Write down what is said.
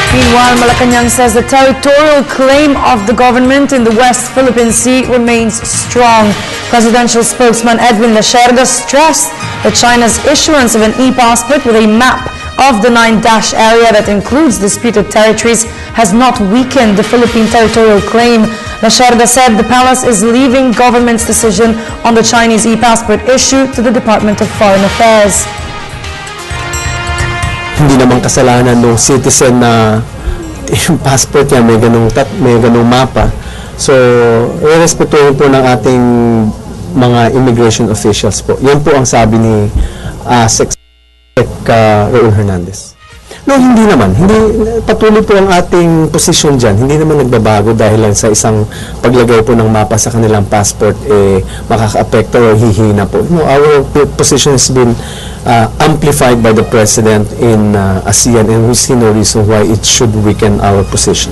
Meanwhile, Malacanang says the territorial claim of the government in the West Philippine Sea remains strong. Presidential spokesman Edwin Lacerda stressed that China's issuance of an e-passport with a map of the 9-dash area that includes disputed territories has not weakened the Philippine territorial claim. Lacerda said the palace is leaving government's decision on the Chinese e-passport issue to the Department of Foreign Affairs. Hindi naman kasalanan ng citizen na yung passport niya may ganung mapa. So, irespetuhin po ng ating mga immigration officials po. Yan po ang sabi ni Sec. Raul Hernandez. No, hindi naman. Patuloy po ang ating posisyon dyan. Hindi naman nagbabago dahil lang sa isang paglagay po ng mapa sa kanilang passport makaka-apekto o hihina po. No, our position has been amplified by the President in ASEAN, and we see no reason why it should weaken our position.